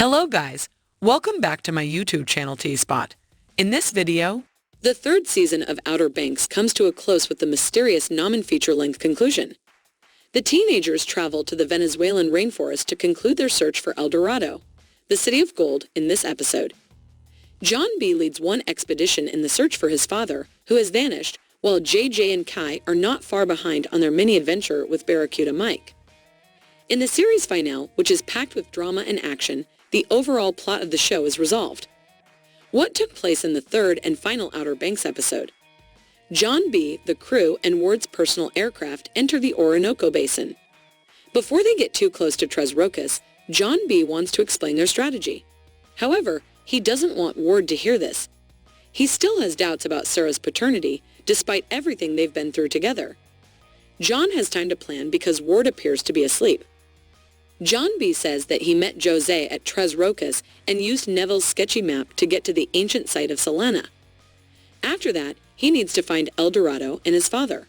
Hello guys, welcome back to my YouTube channel T-Spot. In this video, the third season of Outer Banks comes to a close with the mysterious Gnomon feature-length conclusion. The teenagers travel to the Venezuelan rainforest to conclude their search for El Dorado, the city of gold, in this episode. John B. leads one expedition in the search for his father, who has vanished, while JJ and Kai are not far behind on their mini-adventure with Barracuda Mike. In the series finale, which is packed with drama and action, the overall plot of the show is resolved. What took place in the third and final Outer Banks episode? John B., the crew, and Ward's personal aircraft enter the Orinoco Basin. Before they get too close to Tres Roques, John B. wants to explain their strategy. However, he doesn't want Ward to hear this. He still has doubts about Sarah's paternity, despite everything they've been through together. John has time to plan because Ward appears to be asleep. John B. says that he met Jose at Tres Roques and used Neville's sketchy map to get to the ancient site of Solana. After that, he needs to find El Dorado and his father.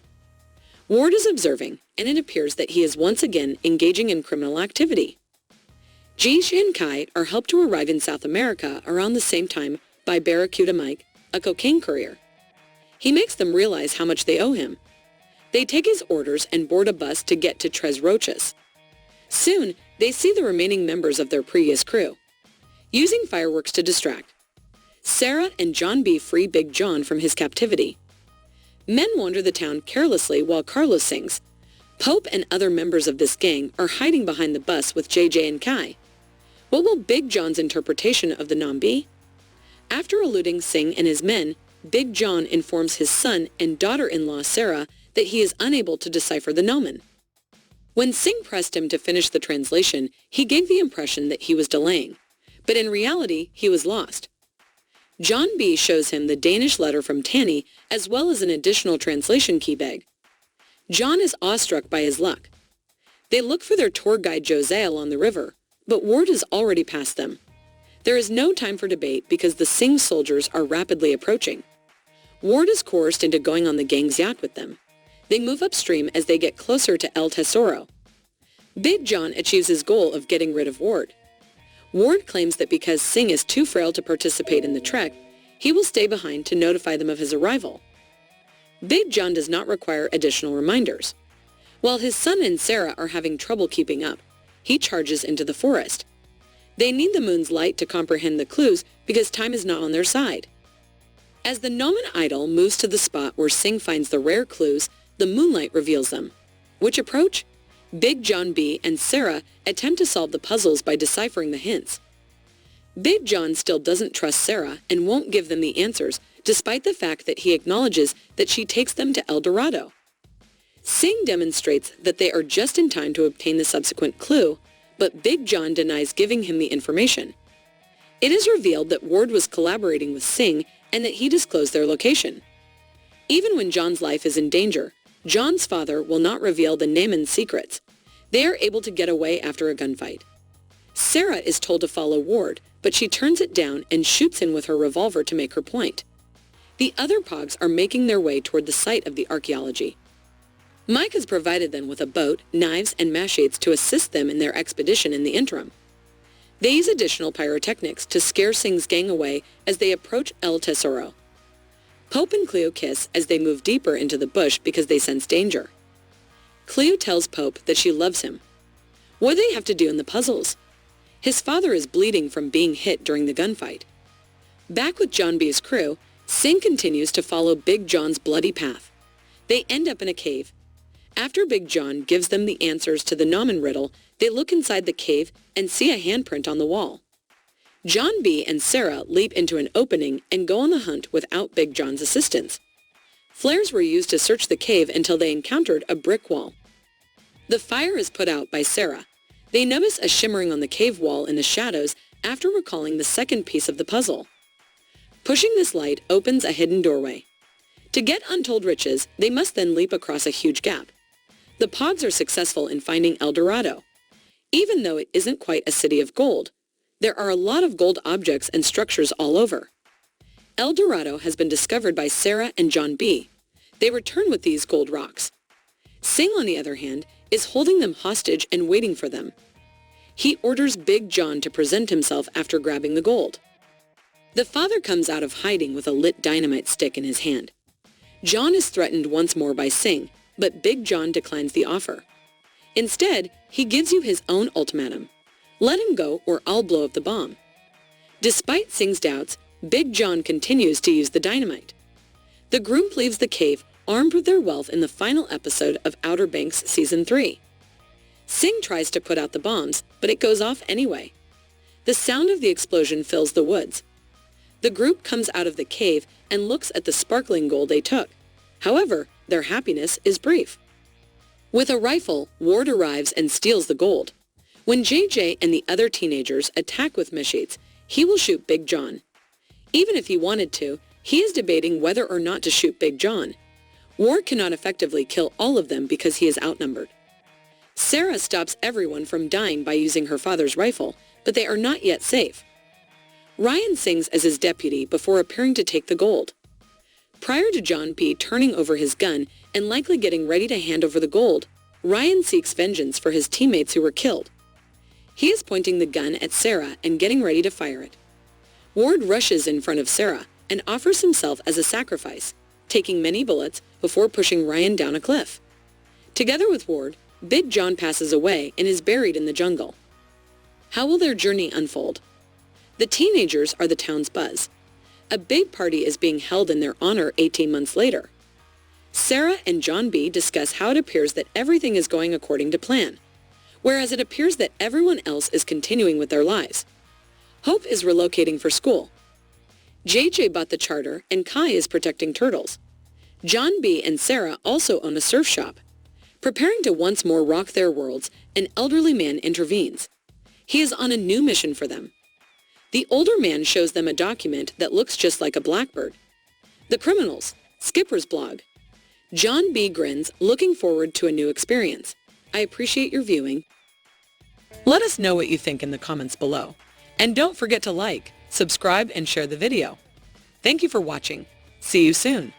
Ward is observing, and it appears that he is once again engaging in criminal activity. JJ and Kai are helped to arrive in South America around the same time by Barracuda Mike, a cocaine courier. He makes them realize how much they owe him. They take his orders and board a bus to get to Tres Roques. Soon, they see the remaining members of their previous crew. Using fireworks to distract, Sarah and John B. free Big John from his captivity. Men wander the town carelessly while Carlos sings. Pope and other members of this gang are hiding behind the bus with JJ and Kai. What will Big John's interpretation of the Gnom be? After eluding Singh and his men, Big John informs his son and daughter-in-law Sarah that he is unable to decipher the Gnomon. When Singh pressed him to finish the translation, he gave the impression that he was delaying, but in reality, he was lost. John B. shows him the Danish letter from Tanny as well as an additional translation key bag. John is awestruck by his luck. They look for their tour guide Jose along the river, but Ward has already passed them. There is no time for debate because the Singh soldiers are rapidly approaching. Ward is coerced into going on the gang's yacht with them. They move upstream as they get closer to El Tesoro. Big John achieves his goal of getting rid of Ward. Ward claims that because Singh is too frail to participate in the trek, he will stay behind to notify them of his arrival. Big John does not require additional reminders. While his son and Sarah are having trouble keeping up, he charges into the forest. They need the moon's light to comprehend the clues because time is not on their side. As the Gnomon idol moves to the spot where Singh finds the rare clues, the moonlight reveals them. Which approach? Big John B. and Sarah attempt to solve the puzzles by deciphering the hints. Big John still doesn't trust Sarah and won't give them the answers, despite the fact that he acknowledges that she takes them to El Dorado. Singh demonstrates that they are just in time to obtain the subsequent clue, but Big John denies giving him the information. It is revealed that Ward was collaborating with Singh and that he disclosed their location. Even when John's life is in danger, John's father will not reveal the Gnomon's secrets. They are able to get away after a gunfight. Sarah is told to follow Ward, but she turns it down and shoots him with her revolver to make her point. The other Pogs are making their way toward the site of the archaeology. Mike has provided them with a boat, knives, and machetes to assist them in their expedition in the interim. They use additional pyrotechnics to scare Singh's gang away as they approach El Tesoro. Pope and Cleo kiss as they move deeper into the bush because they sense danger. Cleo tells Pope that she loves him. What do they have to do in the puzzles? His father is bleeding from being hit during the gunfight. Back with John B.'s crew, Singh continues to follow Big John's bloody path. They end up in a cave. After Big John gives them the answers to the Gnomon riddle, they look inside the cave and see a handprint on the wall. John B. and Sarah leap into an opening and go on the hunt without Big John's assistance. Flares were used to search the cave until they encountered a brick wall. The fire is put out by Sarah. They notice a shimmering on the cave wall in the shadows after recalling the second piece of the puzzle. Pushing this light opens a hidden doorway. To get untold riches, they must then leap across a huge gap. The Pogs are successful in finding El Dorado. Even though it isn't quite a city of gold, there are a lot of gold objects and structures all over. El Dorado has been discovered by Sarah and John B. They return with these gold rocks. Singh, on the other hand, is holding them hostage and waiting for them. He orders Big John to present himself after grabbing the gold. The father comes out of hiding with a lit dynamite stick in his hand. John is threatened once more by Singh, but Big John declines the offer. Instead, he gives you his own ultimatum. Let him go or I'll blow up the bomb. Despite Singh's doubts, Big John continues to use the dynamite. The group leaves the cave armed with their wealth in the final episode of Outer Banks Season 3. Singh tries to put out the bombs, but it goes off anyway. The sound of the explosion fills the woods. The group comes out of the cave and looks at the sparkling gold they took. However, their happiness is brief. With a rifle, Ward arrives and steals the gold. When JJ and the other teenagers attack with machetes, he will shoot Big John. Even if he wanted to, he is debating whether or not to shoot Big John. Ward cannot effectively kill all of them because he is outnumbered. Sarah stops everyone from dying by using her father's rifle, but they are not yet safe. Ryan sings as his deputy before appearing to take the gold. Prior to John P. turning over his gun and likely getting ready to hand over the gold, Ryan seeks vengeance for his teammates who were killed. He is pointing the gun at Sarah and getting ready to fire it. Ward rushes in front of Sarah and offers himself as a sacrifice, taking many bullets before pushing Ryan down a cliff. Together with Ward, Big John passes away and is buried in the jungle. How will their journey unfold? The teenagers are the town's buzz. A big party is being held in their honor 18 months later. Sarah and John B. discuss how it appears that everything is going according to plan, whereas it appears that everyone else is continuing with their lives. Hope is relocating for school. JJ bought the charter and Kai is protecting turtles. John B. and Sarah also own a surf shop. Preparing to once more rock their worlds, an elderly man intervenes. He is on a new mission for them. The older man shows them a document that looks just like a blackbird. The criminals, Skipper's blog. John B. grins, looking forward to a new experience. I appreciate your viewing. Let us know what you think in the comments below. And don't forget to like, subscribe, and share the video. Thank you for watching. See you soon.